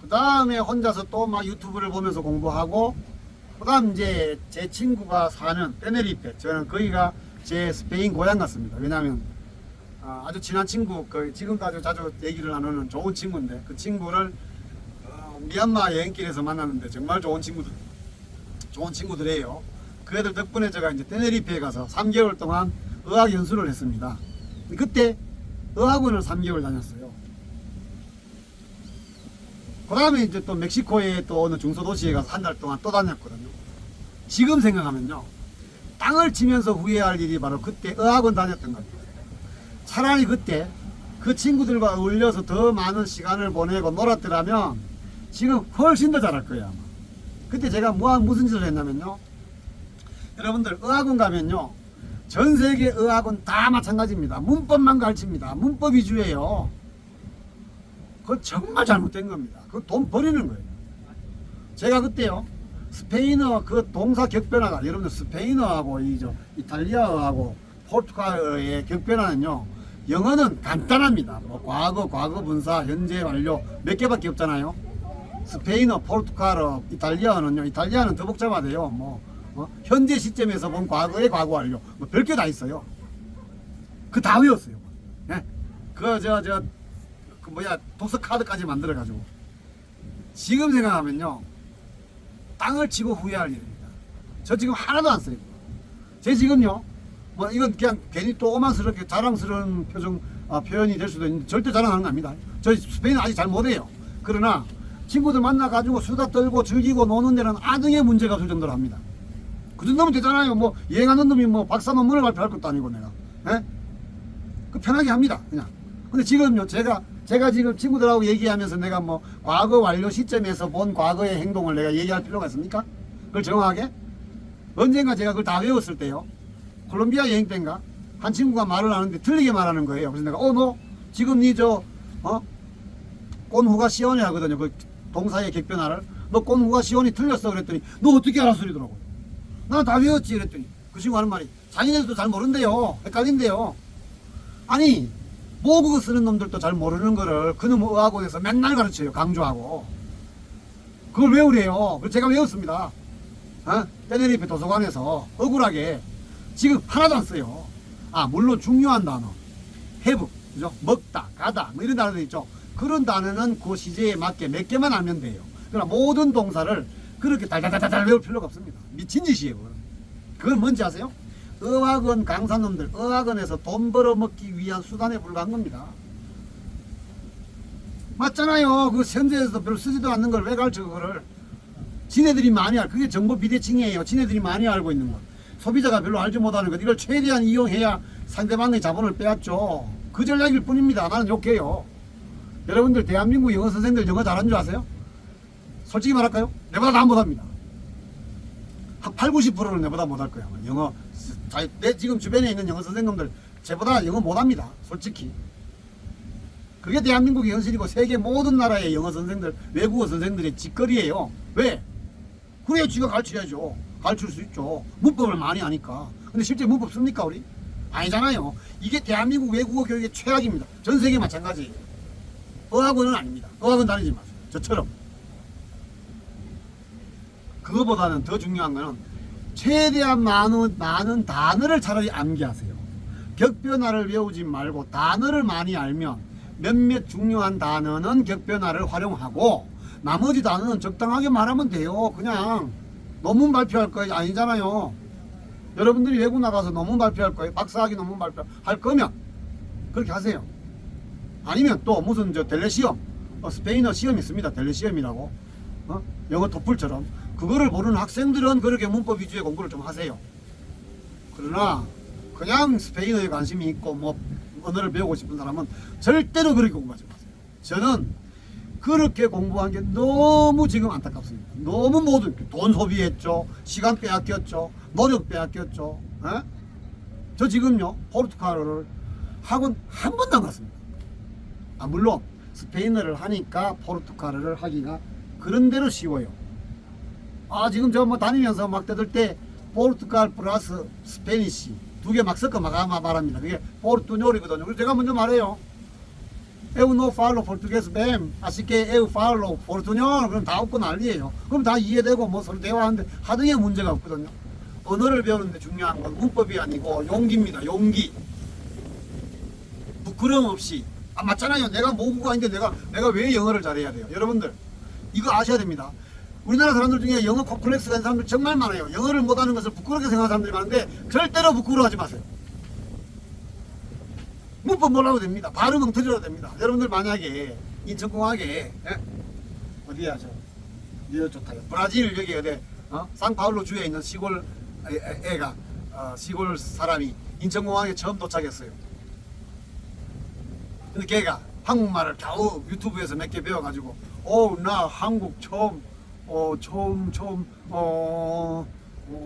그 다음에 혼자서 또 막 유튜브를 보면서 공부하고 그 다음 이제 제 친구가 사는 테네리페, 저는 거기가 제 스페인 고향 같습니다. 왜냐하면 아주 친한 친구, 지금도 아주 자주 얘기를 나누는 좋은 친구인데 그 친구를 미얀마 여행길에서 만났는데 정말 좋은 친구들이에요. 그 애들 덕분에 제가 이제 테네리페에 가서 3개월 동안 어학 연수를 했습니다. 그때 어학원을 3개월 다녔어요. 그 다음에 이제 또 멕시코에 또 어느 중소도시에 가서 한 달 동안 또 다녔거든요. 지금 생각하면요, 땅을 치면서 후회할 일이 바로 그때 어학원 다녔던 겁니다. 차라리 그때 그 친구들과 어울려서 더 많은 시간을 보내고 놀았더라면 지금 훨씬 더 잘할 거예요. 아마. 그때 제가 무슨 짓을 했냐면요, 여러분들 어학원 가면요 전 세계 어학원 다 마찬가지입니다. 문법만 가르칩니다. 문법 위주예요. 그거 정말 잘못된 겁니다. 그거 돈 버리는 거예요. 제가 그때요 스페인어 그 동사 격변화가 여러분들 스페인어하고 이탈리아어하고 포르투갈어의 격변화는요, 영어는 간단합니다. 뭐 과거 분사, 현재 완료 몇 개밖에 없잖아요. 스페인어, 포르투갈어, 이탈리아어는요, 이탈리아는 더 복잡하대요. 현재 시점에서 본 과거의 과거 완료 뭐 별게 다 있어요. 그 다 외웠어요. 예? 독서 카드까지 만들어 가지고 지금 생각하면요 땅을 치고 후회할 일입니다. 저 지금 하나도 안 써요. 제 지금요 이건 그냥 괜히 또 오만스럽게 자랑스러운 표현이 될 수도 있는데 절대 자랑하는 거 아닙니다. 저 스페인어 아직 잘 못해요. 그러나 친구들 만나 가지고 수다 떨고 즐기고 노는 데는 아등의 문제가 없을 정도로 합니다. 그 정도면 되잖아요. 여행하는 놈이 박사 논문을 발표할 것도 아니고 내가. 예? 그 편하게 합니다. 그냥. 근데 지금요 제가 지금 친구들하고 얘기하면서 내가 과거 완료 시점에서 본 과거의 행동을 내가 얘기할 필요가 있습니까? 그걸 정확하게? 언젠가 제가 그걸 다 외웠을 때요, 콜롬비아 여행 때인가 한 친구가 말을 하는데 틀리게 말하는 거예요. 그래서 내가 너 지금 꼰후가 시원해 하거든요. 그 동사의 객변화를. 너 꼼구가 시온이 틀렸어 그랬더니 너 어떻게 알아 소리더라고요. 나는 다 외웠지 그랬더니 그 친구 하는 말이 자기네들도 잘 모른대요. 헷갈린대요. 아니 모국어 쓰는 놈들도 잘 모르는 거를 그놈 어학원에서 맨날 가르쳐요. 강조하고 그걸 외우래요. 그래서 제가 외웠습니다. 테네리페 도서관에서 억울하게 지금 하나도 안 써요. 물론 중요한 단어 have, 그죠? 먹다, 가다 뭐 이런 단어들 있죠. 그런 단어는 그 시제에 맞게 몇 개만 알면 돼요. 그러나 모든 동사를 그렇게 달달달달 외울 필요가 없습니다. 미친 짓이에요. 그건 뭔지 아세요? 어학원 강사놈들, 어학원에서 돈 벌어먹기 위한 수단에 불과한 겁니다. 맞잖아요. 그 현재에서 별로 쓰지도 않는 걸 왜 가르쳐 그거를. 지네들이 많이 그게 정보 비대칭이에요. 지네들이 많이 알고 있는 것. 소비자가 별로 알지 못하는 것. 이걸 최대한 이용해야 상대방의 자본을 빼앗죠. 그 전략일 뿐입니다. 나는 욕해요. 여러분들 대한민국 영어 선생님들 영어 잘하는 줄 아세요? 솔직히 말할까요? 내보다 다 못합니다. 한 8, 90%는 내보다 못할 거야. 영어 내 지금 주변에 있는 영어 선생님들 제보다 영어 못합니다. 솔직히. 그게 대한민국의 현실이고 세계 모든 나라의 영어 선생들, 외국어 선생들의 짓거리예요. 왜? 그래야 쥐가 가르쳐야죠. 가르칠 수 있죠. 문법을 많이 아니까. 근데 실제 문법 씁니까 우리? 아니잖아요. 이게 대한민국 외국어 교육의 최악입니다. 전 세계 마찬가지예요. 어학원은 아닙니다. 어학원 다니지 마세요. 저처럼. 그거보다는 더 중요한 거는 최대한 많은 단어를 차라리 암기하세요. 격변화를 외우지 말고 단어를 많이 알면 몇몇 중요한 단어는 격변화를 활용하고 나머지 단어는 적당하게 말하면 돼요. 그냥 논문 발표할 거 아니잖아요. 여러분들이 외국 나가서 논문 발표할 거예요. 박사학위 논문 발표할 거면 그렇게 하세요. 아니면 또 무슨 델레시험, 스페인어 시험이 있습니다. 델레시험이라고. 영어 토플처럼. 그거를 모르는 학생들은 그렇게 문법 위주의 공부를 좀 하세요. 그러나 그냥 스페인어에 관심이 있고 뭐 언어를 배우고 싶은 사람은 절대로 그렇게 공부하지 마세요. 저는 그렇게 공부한 게 너무 지금 안타깝습니다. 너무 모든 돈 소비했죠. 시간 빼앗겼죠. 노력 빼앗겼죠. 저 지금요 포르투갈어를 학원 한 번도 안 갔습니다. 물론 스페인어를 하니까 포르투갈어를 하기가 그런대로 쉬워요. 지금 저 뭐 다니면서 막 떠들 때 포르투갈 플러스 스페니시 두 개 막 섞어 막 말합니다. 그게 포르투뇨리거든요. 그래서 제가 먼저 말해요. Eu não falo português bem, así que eu falo portuñol. 그럼 다 웃고 난리예요. 그럼 다 이해되고 뭐 서로 대화하는데 하등의 문제가 없거든요. 언어를 배우는데 중요한 건 문법이 아니고 용기입니다. 용기. 부끄러움 없이. 맞잖아요. 내가 모국어가 아닌데 내가 왜 영어를 잘해야 돼요? 여러분들 이거 아셔야 됩니다. 우리나라 사람들 중에 영어 콤플렉스가 있는 사람들 정말 많아요. 영어를 못하는 것을 부끄럽게 생각하는 사람들이 많은데 절대로 부끄러워하지 마세요. 문법 몰라도 됩니다. 발음 엉터리라도 됩니다. 여러분들 만약에 인천공항에 어디야 저 좋다. 브라질 여기 어디 상파울루 주에 있는 시골 애가 시골 사람이 인천공항에 처음 도착했어요. 근데 걔가 한국말을 겨우 유튜브에서 몇 개 배워가지고 나 한국 처음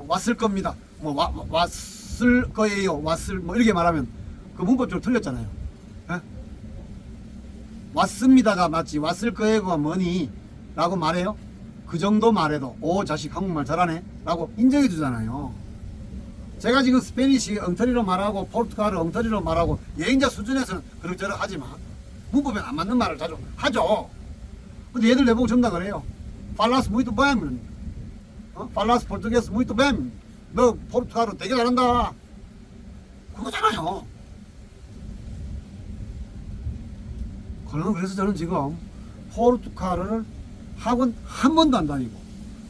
왔을 겁니다. 왔을 거예요. 뭐 이렇게 말하면 그 문법적으로 틀렸잖아요. 왔습니다가 맞지 왔을 거예요가 뭐니? 라고 말해요. 그 정도 말해도 자식 한국말 잘하네 라고 인정해 주잖아요. 제가 지금 스페니시 엉터리로 말하고 포르투갈어 엉터리로 말하고 여행자 수준에서는 그럭저럭 하지만 문법에 안 맞는 말을 자주 하죠. 근데 얘들 내보고 전다 그래요. Falas muito bem. Falas português muito bem. 너 포르투갈어 되게 잘한다. 그거잖아요. 그래서 저는 지금 포르투갈어를 학원 한 번도 안 다니고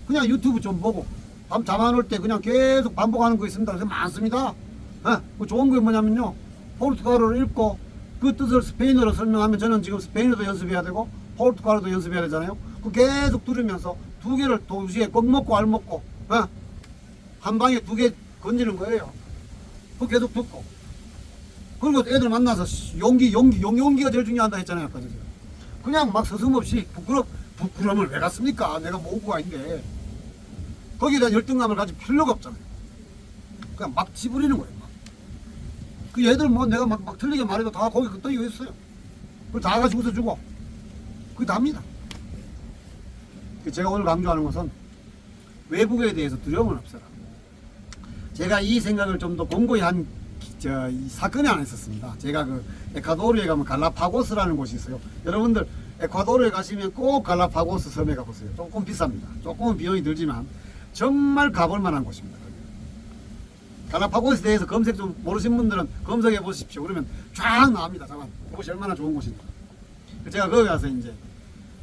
그냥 유튜브 좀 보고 밤 잠 안 올 때 그냥 계속 반복하는 거 있습니다. 그래서 많습니다. 그 좋은 게 뭐냐면요. 포르투갈어를 읽고 그 뜻을 스페인어로 설명하면 저는 지금 스페인어도 연습해야 되고 포르투갈어도 연습해야 되잖아요. 그 계속 들으면서 두 개를 동시에 껌 먹고 알 먹고 한 방에 두 개 건지는 거예요. 그 계속 듣고 그리고 애들 만나서 용기가 제일 중요하다 했잖아요. 아까 제가. 그냥 막 서슴없이 부끄러움을 왜 갖습니까? 내가 모국어가 아닌데 거기에 대한 열등감을 가질 필요가 없잖아요. 그냥 막 지부리는 거예요. 막. 그 애들 뭐 내가 막 틀리게 말해도 다 거기 또 이거 있어요. 그걸 다 같이 웃어주고 그게 답니다. 제가 오늘 강조하는 것은 외국에 대해서 두려움은 없어라. 제가 이 생각을 좀 더 공고히 한 이 사건이 하나 있었습니다. 제가 그 에콰도르에 가면 갈라파고스라는 곳이 있어요. 여러분들 에콰도르에 가시면 꼭 갈라파고스 섬에 가보세요. 조금 비쌉니다. 조금은 비용이 들지만 정말 가볼 만한 곳입니다. 갈라파고스에 대해서 검색 좀 모르신 분들은 검색해 보십시오. 그러면 쫙 나옵니다. 잠깐 그곳이 얼마나 좋은 곳인지. 제가 거기 가서 이제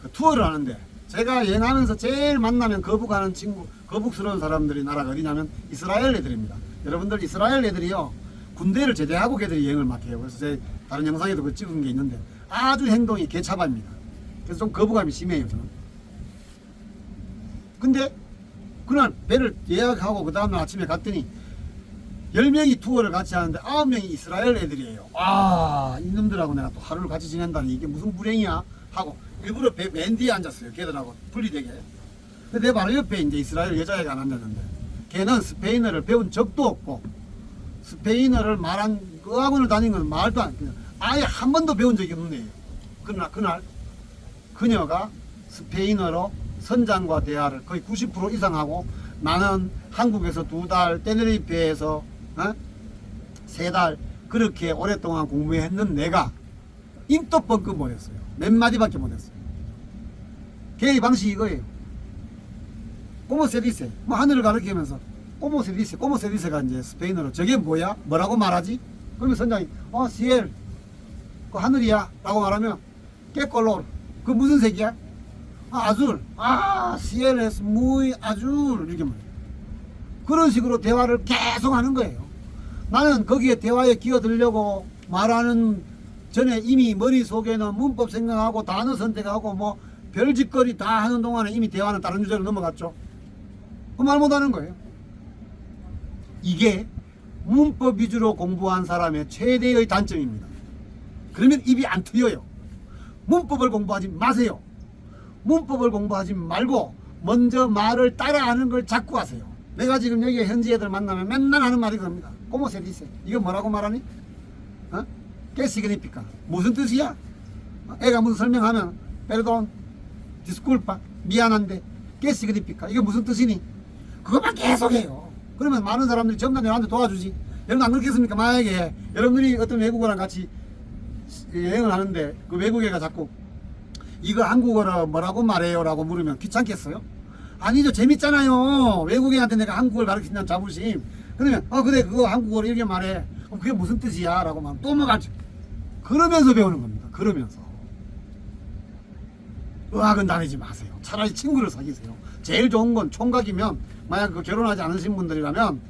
그 투어를 하는데, 제가 여행하면서 제일 만나면 거북하는 친구, 거북스러운 사람들이 나라가 어디냐면 이스라엘 애들입니다. 여러분들 이스라엘 애들이요, 군대를 제대하고 걔들이 여행을 막 해요. 그래서 제 다른 영상에도 그 찍은 게 있는데 아주 행동이 개차반입니다. 그래서 좀 거부감이 심해요, 저는. 근데 그날 배를 예약하고 그 다음날 아침에 갔더니 10명이 투어를 같이 하는데 9명이 이스라엘 애들이에요. 아, 이놈들하고 내가 또 하루를 같이 지낸다니 이게 무슨 불행이야 하고 일부러 배 맨 뒤에 앉았어요. 걔들하고 분리되게. 근데 내 바로 옆에 이제 이스라엘 여자애가 앉았는데, 걔는 스페인어를 배운 적도 없고 스페인어를 말한 그 학원을 다닌 건 말도 안 해요. 아예 한 번도 배운 적이 없는 애예요. 그러나 그날 그녀가 스페인어로 선장과 대화를 거의 90% 이상 하고, 나는 한국에서 2달, 테네리페에서 3달 그렇게 오랫동안 공부했는 내가 입도 뻥끗 못했어요. 몇 마디밖에 못했어요. 걔의 방식이 이거예요. 꼬모세디세, 뭐 하늘을 가리키면서 꼬모세디세, 꼬모세디세가 이제 스페인어로 저게 뭐야? 뭐라고 말하지? 그러면 선장이 시엘, 그 하늘이야 라고 말하면 깨꼴로, 그 무슨 색이야? 아줄, 시엘 es muy azul 이렇게 말해요. 그런 식으로 대화를 계속 하는 거예요. 나는 거기에 대화에 끼어들려고 말하는 전에 이미 머릿속에는 문법 생각하고 단어 선택하고 뭐 별짓거리 다 하는 동안에 이미 대화는 다른 주제로 넘어갔죠. 그 말 못하는 거예요. 이게 문법 위주로 공부한 사람의 최대의 단점입니다. 그러면 입이 안 트여요. 문법을 공부하지 마세요. 문법을 공부하지 말고 먼저 말을 따라하는 걸 자꾸 하세요. 내가 지금 여기 현지 애들 만나면 맨날 하는 말이 그럽니다. ¿Cómo se dice? 이거 뭐라고 말하니? ¿Qué significa? 무슨 뜻이야? 애가 무슨 설명하면 perdón, disculpa, 미안한데 ¿Qué significa? 이게 무슨 뜻이니? 그것만 계속해요. 그러면 많은 사람들이 전부 다 나한테 도와주지. 여러분 안 그렇겠습니까? 만약에 여러분들이 어떤 외국어랑 같이 여행을 하는데 그 외국애가 자꾸 이거 한국어로 뭐라고 말해요? 라고 물으면 귀찮겠어요? 아니죠. 재밌잖아요. 외국인한테 내가 한국어를 가르친다는 자부심. 그러면 그래 그거 한국어로 이렇게 말해. 그럼 그게 무슨 뜻이야? 라고 말하면 또 뭐가지. 그러면서 배우는 겁니다. 그러면서. 의학은 다니지 마세요. 차라리 친구를 사귀세요. 제일 좋은 건 총각이면, 만약 그 결혼하지 않으신 분들이라면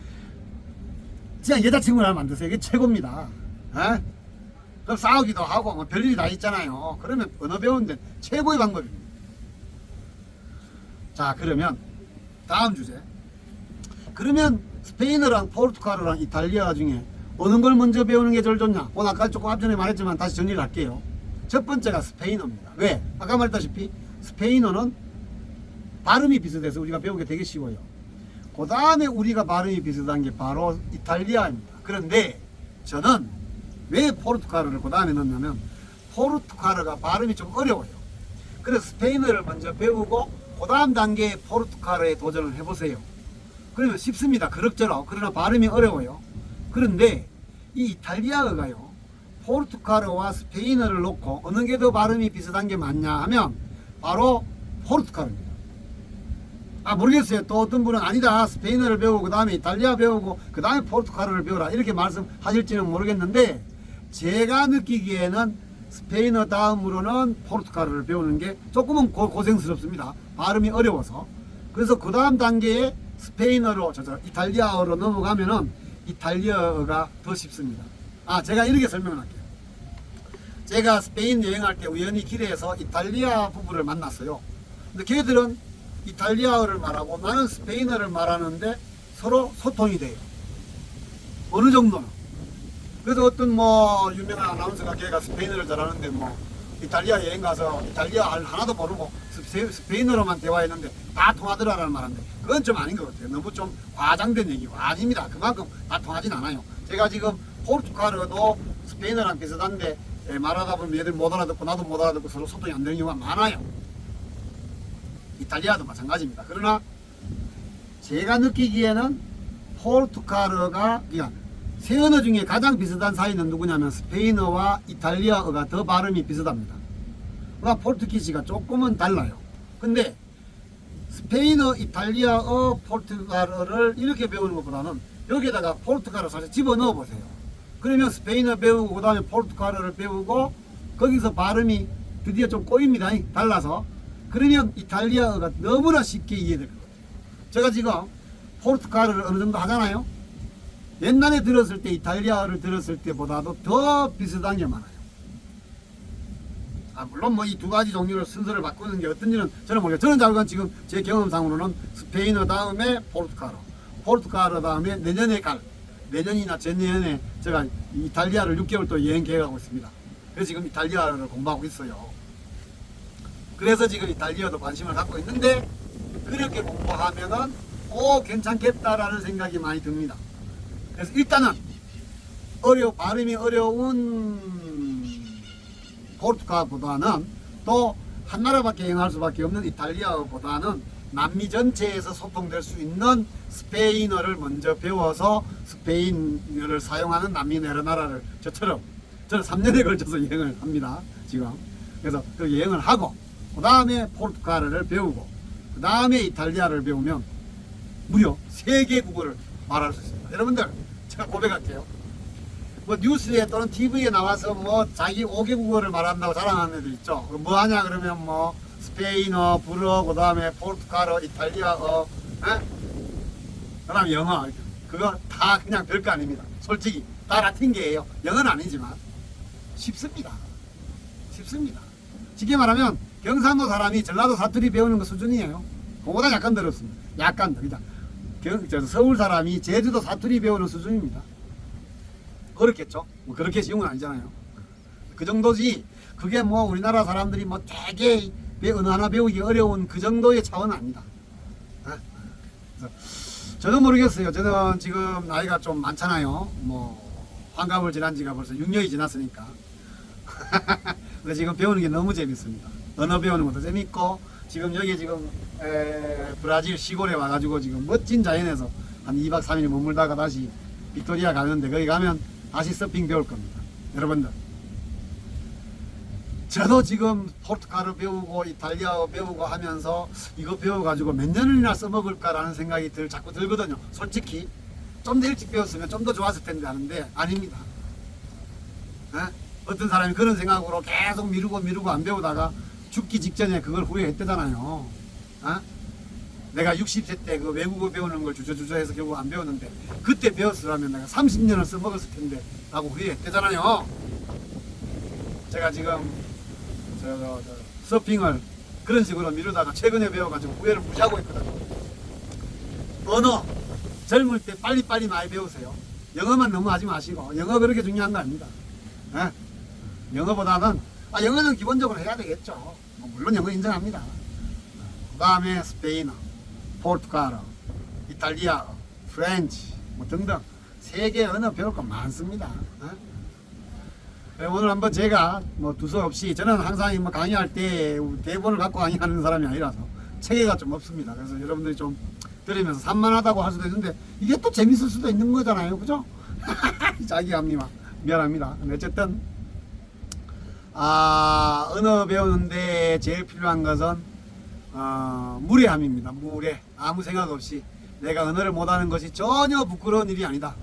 그냥 여자친구를 하나 만드세요. 이게 최고입니다. 그럼 싸우기도 하고 뭐 별일이 다 있잖아요. 그러면 언어 배우는 데 최고의 방법입니다. 자, 그러면 다음 주제. 그러면 스페인어랑 포르투갈어랑 이탈리아 중에 어느 걸 먼저 배우는 게 제일 좋냐? 오늘 아까 조금 앞전에 말했지만 다시 정리를 할게요. 첫 번째가 스페인어입니다. 왜? 아까 말했다시피 스페인어는 발음이 비슷해서 우리가 배우기 되게 쉬워요. 그 다음에 우리가 발음이 비슷한 게 바로 이탈리아입니다. 그런데 저는 왜 포르투갈어를 그 다음에 넣냐면, 포르투갈어가 발음이 좀 어려워요. 그래서 스페인어를 먼저 배우고 그 다음 단계에 포르투갈어에 도전을 해보세요. 그러면 쉽습니다. 그럭저럭. 그러나 발음이 어려워요. 그런데 이 이탈리아어가요, 포르투갈어와 스페인어를 놓고 어느 게 더 발음이 비슷한 게 맞냐 하면 바로 포르투갈어입니다. 모르겠어요. 또 어떤 분은 아니다, 스페인어를 배우고 그 다음에 이탈리아 배우고 그 다음에 포르투갈어를 배우라 이렇게 말씀하실지는 모르겠는데, 제가 느끼기에는 스페인어 다음으로는 포르투갈어를 배우는 게 조금은 고생스럽습니다. 발음이 어려워서. 그래서 그 다음 단계에 스페인어로 이탈리아어로 넘어가면은 이탈리아어가 더 쉽습니다. 제가 이렇게 설명을 할게요. 제가 스페인 여행할 때 우연히 길에서 이탈리아 부부를 만났어요. 근데 걔들은 이탈리아어를 말하고 나는 스페인어를 말하는데 서로 소통이 돼요. 어느 정도는. 그래서 어떤 뭐 유명한 아나운서가 걔가 스페인어를 잘하는데 뭐 이탈리아 여행 가서 이탈리아 하나도 모르고 스페인어로만 대화했는데 다 통하더라라는 말인데, 그건 좀 아닌 것 같아요. 너무 좀 과장된 얘기고. 아닙니다. 그만큼 다 통하진 않아요. 제가 지금 포르투갈어도 스페인어랑 비슷한데 말하다 보면 얘들 못 알아듣고 나도 못 알아듣고 서로 소통이 안 되는 경우가 많아요. 이탈리아도 마찬가지입니다. 그러나 제가 느끼기에는 포르투갈어가 그러니까 세 언어 중에 가장 비슷한 사이는 누구냐면 스페인어와 이탈리아어가 더 발음이 비슷합니다. 그러니까 포르투기스가 조금은 달라요. 근데 스페인어, 이탈리아어, 포르투갈어를 이렇게 배우는 것보다는 여기에다가 포르투갈어 사실 집어넣어 보세요. 그러면 스페인어 배우고 그 다음에 포르투갈어를 배우고 거기서 발음이 드디어 좀 꼬입니다. 달라서. 그러면 이탈리아어가 너무나 쉽게 이해될 것 같아요. 제가 지금 포르투갈어를 어느 정도 하잖아요. 옛날에 들었을 때 이탈리아어를 들었을 때보다도 더 비슷한 게 많아요. 물론 뭐 이 두 가지 종류를 순서를 바꾸는 게 어떤지는 저는 모르겠어요. 저는 자르건 지금 제 경험상으로는 스페인어 다음에 포르투갈어 다음에 내년이나 전년에 제가 이탈리아를 6개월 또 여행 계획하고 있습니다. 그래서 지금 이탈리아를 공부하고 있어요. 그래서 지금 이탈리아도 관심을 갖고 있는데 그렇게 공부하면은 괜찮겠다라는 생각이 많이 듭니다. 그래서 일단은 발음이 어려운 포르투갈보다는 또 한 나라밖에 여행할 수밖에 없는 이탈리아보다는 남미 전체에서 소통될 수 있는 스페인어를 먼저 배워서 스페인어를 사용하는 남미 여러 나라를 저는 3년에 걸쳐서 여행을 합니다. 지금. 그래서 그 여행을 하고 그 다음에 포르투갈어를 배우고 그 다음에 이탈리아를 배우면 무려 3개 국어를 말할 수 있습니다. 여러분들 제가 고백할게요. 뭐 뉴스에 또는 TV에 나와서 뭐 자기 5개 국어를 말한다고 자랑하는 애들 있죠. 뭐 하냐 그러면 뭐 스페인어, 불어, 그 다음에 포르투갈어, 이탈리아어, 그 다음에 영어. 그거 다 그냥 별거 아닙니다. 솔직히 다 라틴계예요. 영어는 아니지만 쉽습니다. 쉽게 말하면 경상도 사람이 전라도 사투리 배우는 거 수준이에요. 그거보다 약간 들었습니다. 약간 더. 서울 사람이 제주도 사투리 배우는 수준입니다. 어렵겠죠? 뭐 그렇게 쉬운 건 아니잖아요. 그 정도지. 그게 뭐 우리나라 사람들이 뭐 되게 언어 하나 배우기 어려운 그 정도의 차원은 아니다. 저도 모르겠어요. 저는 지금 나이가 좀 많잖아요. 뭐 환갑을 지난 지가 벌써 6년이 지났으니까. 근데 지금 배우는 게 너무 재밌습니다. 언어 배우는 것도 재밌고 지금 여기 브라질 시골에 와가지고 지금 멋진 자연에서 한 2박 3일 머물다가 다시 빅토리아 가는데 거기 가면 다시 서핑 배울 겁니다. 여러분들 저도 지금 포르투갈어 배우고 이탈리아어 배우고 하면서 이거 배워가지고 몇 년이나 써먹을까라는 생각이 자꾸 들거든요. 솔직히 좀 더 일찍 배웠으면 좀 더 좋았을 텐데 하는데 아닙니다. 어떤 사람이 그런 생각으로 계속 미루고 안 배우다가 죽기 직전에 그걸 후회했대잖아요. 내가 60세 때 그 외국어 배우는 걸 주저주저 해서 결국 안 배웠는데 그때 배웠으라면 내가 30년을 써먹었을 텐데 라고 후회했대잖아요. 제가 지금 서핑을 그런 식으로 미루다가 최근에 배워가지고 후회를 무지하고 있거든요. 언어 젊을 때 빨리빨리 많이 배우세요. 영어만 너무 하지 마시고 영어 그렇게 중요한 거 아닙니다. 영어보다는 영어는 기본적으로 해야 되겠죠. 물론 영어 인정합니다. 그 다음에 스페인어, 포르투갈어, 이탈리아어, 프렌치 뭐 등등 세계 언어 배울 거 많습니다. 오늘 한번 제가 뭐 두서없이 저는 항상 뭐 강의할 때 대본을 갖고 강의하는 사람이 아니라서 체계가 좀 없습니다. 그래서 여러분들이 좀 들으면서 산만하다고 할 수도 있는데 이게 또 재밌을 수도 있는 거잖아요. 그죠? 자기합니다. 미안합니다. 어쨌든 언어 배우는데 제일 필요한 것은 무례함입니다. 무례. 아무 생각 없이 내가 언어를 못하는 것이 전혀 부끄러운 일이 아니다.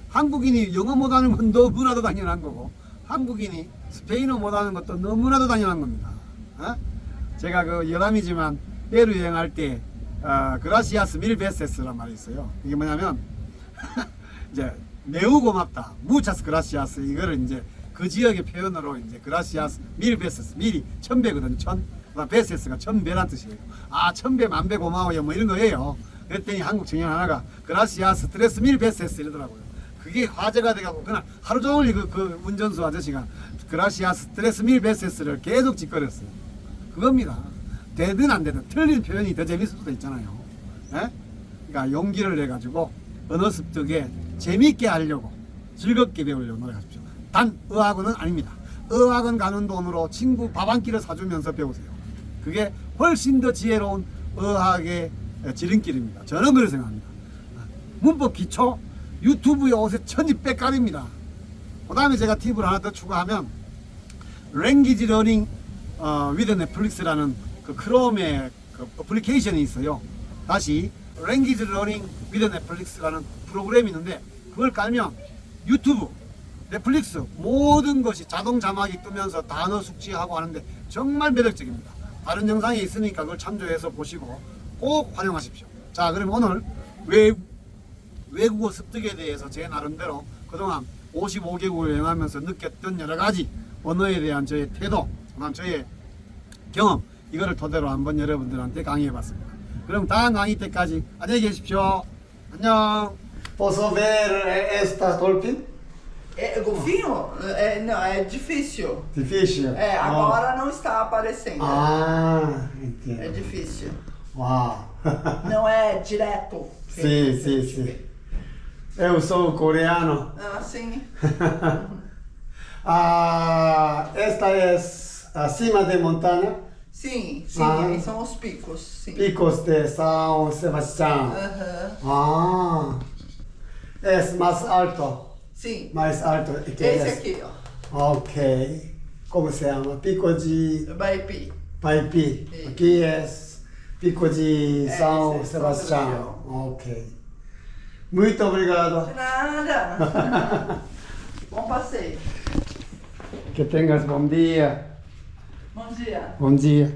한국인이 영어 못하는 건 너무나도 당연한 거고 한국인이 스페인어 못하는 것도 너무나도 당연한 겁니다. 제가 그 여담이지만 페루 여행할 때 그라시아스 밀 베세스란 말이 있어요. 이게 뭐냐면 이제 매우 고맙다. 무차스 그라시아스 이거를 이제 그 지역의 표현으로 이제 그라시아스 밀 베세스 밀이 1000배거든요. 1000 베세스가 1000배란 뜻이에요. 1000배 만배 고마워요 뭐 이런 거예요. 그랬더니 한국 청년 하나가 그라시아스 스트레스 밀 베세스 이러더라고요. 그게 화제가 돼가지고 그날 하루 종일 그 운전수 아저씨가 그라시아스 스트레스 밀 베세스를 계속 짓거렸어요. 그겁니다. 되든 안 되든 틀린 표현이 더 재밌을 수도 있잖아요. 그러니까 용기를 내가지고 언어 습득에 재미있게 하려고 즐겁게 배우려고 노력하십시오. 단 의학은 아닙니다. 의학은 가는 돈으로 친구 밥 한 끼를 사주면서 배우세요. 그게 훨씬 더 지혜로운 어학의 지름길입니다. 저는 그렇게 생각합니다. 문법 기초 유튜브에 옷에 천지백갈입니다. 그 다음에 제가 팁을 하나 더 추가하면 랭귀지 러닝 위드 넷플릭스라는 그 크롬의 그 어플리케이션이 있어요. 다시 랭귀지 러닝 위드 넷플릭스라는 프로그램이 있는데 그걸 깔면 유튜브, 넷플릭스 모든 것이 자동 자막이 뜨면서 단어 숙지하고 하는데 정말 매력적입니다. 다른 영상이 있으니까 그걸 참조해서 보시고 꼭 활용하십시오. 자, 그럼 오늘 외국어 습득에 대해서 제 나름대로 그동안 55개국을 여행하면서 느꼈던 여러 가지 언어에 대한 저의 태도, 그다음 저의 경험, 이거를 토대로 한번 여러분들한테 강의해 봤습니다. 그럼 다음 강의 때까지 안녕히 계십시오. 안녕. Posso ver esta dolphin? Golfinho? Não, é difícil. Difícil? Agora não está aparecendo. Ah, entendo. É difícil. Uau. Não é direto. Sim, sim, sim. Eu sou coreano. Ah, sim. Esta é acima de montanha. Sim, aí são os picos. Sim. Picos de São Sebastião. Aham. É mais alto. Sim. Mais alto que Esse aqui, ó. Ok. Como se chama? Pico de Baipi. Paipi. Sim. Aqui é Pico de São esse é São Sebastião. Ok. Muito obrigado. De nada. Bom passeio. Que tenhas bom dia. Bom dia. Bom dia.